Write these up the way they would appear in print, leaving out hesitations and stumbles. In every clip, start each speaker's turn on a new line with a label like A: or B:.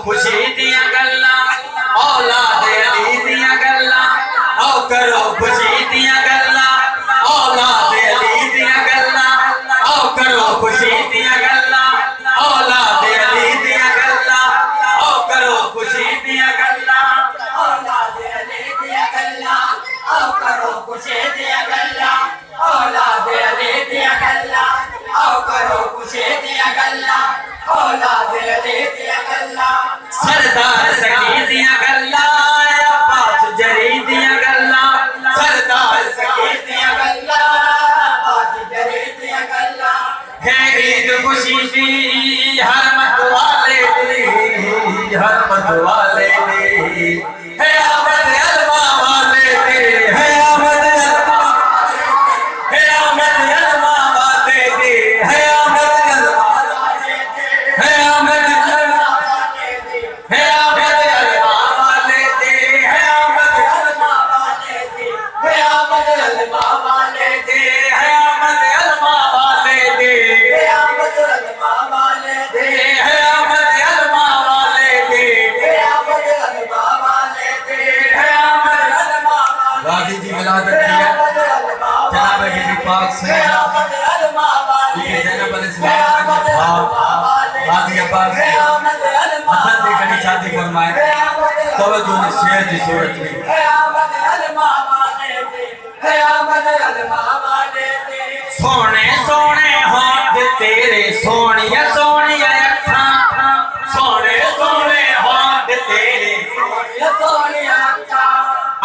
A: खुशी दियां गल्लां औलाद अली दियां गल्लां आओ करो खुशी दियां गल्लां औलाद अली दियां गल्लां आओ करो खुशी दियां गल्लां औलाद अली दियां गल्लां आओ करो खुशी दियां गल्लां औलाद अली दियां गल्लां आओ करो खुशी दियां गल्लां औलाद अली दियां गल्लां आओ करो खुशी दियां गल्लां औलाद अली दियां गल्लां सरदार सकी दियां गल्लां अब्बास जरी दियां गल्लां सरदार सकी दियां गल्लां अब्बास जरी दियां गल्लां है ईद खुशी दी हर मत वाले दी हर मत वाले दी है आमद अलमा वाले दी है आमद अलमा है आमद अलमा वाले दी है आमद अलमा है आमद अलमा है आमद अलमा वाले दी है आमद अलमा वाले दी है आमद अलमा वाले दी है आमद अलमा वाले दी है आमद अलमा वाले दी है आमद अलमा वाले दी है आमद अलमा वाले दी है आमद अलमा वादी जी विलादत की है जनाब के पाक से ये जनाब अलैहिस्सलाम गाजी अब्बास हसन दी कनी शादी फरमाए तवज्जो शेर की सूरत में सोने सोने होठ तेरे सोनिया सोनिया अखां सोने सोने होठ तेरे सोनिया सोनिया अखां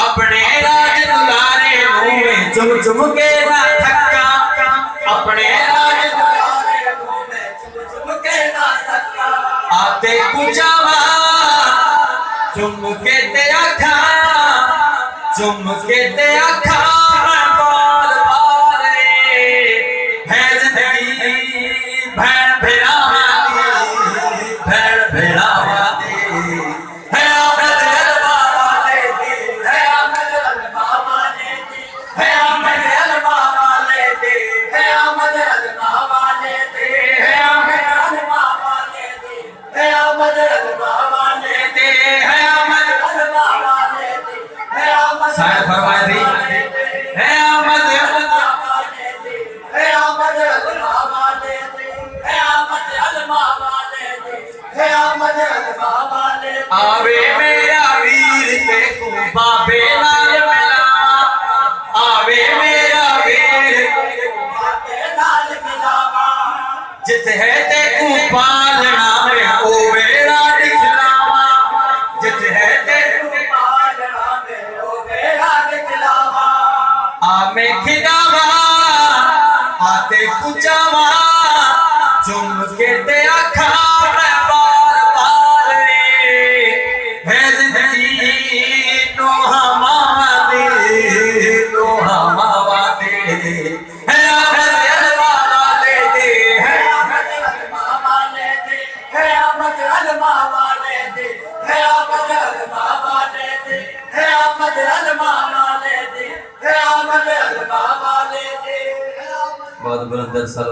A: अपने राज दुलारे मुंह में चुम चुम के ना थक्का अपने राज दुलारे मुंह में चुम चुम के ना थक्का आते कुचावा चुम के ते आखा चुम के ते आखा बाल बाले है जिंदगी भैन भेड़ावा दी भैन भेड़ावा दी है आमद अलमा वाले दी है आमद अलमा वाले दी है आमद अलमा वाले दी है आमद अलमा वाले दी है आमद अलमा वाले दी है आमद अलमा वाले दी है आमद अलमा वाले दी है आमद शायद फरमाए दी है आमद अलमा वाले दी है आमद अलमा वाले दी है आमद अलमा वाले दी है आमद अलमा वाले दी आवे मेरा वीर ते तू बाबे नाल मिलावा आवे मेरा वीर ते तू बाबे नाल मिलावा जिथे है ते तू पालना में ओ वेड़ा दिखलावा जिथे है ते तू पालना में ओ वेड़ा दिखलावा आमे खिदावा आते कुचावा चुम के ते आखा मैं बार बार है जिंदगी नोहा मावा दे नोहा मावा दे है आमद अलमा वाले दे है आमद अलमा वाले दे है आमद अलमा वाले दे है आमद अलमा वाले दे है आमद अलमा वाले दे है आमद अलमा वाले दे बहुत बुलंद सलवा।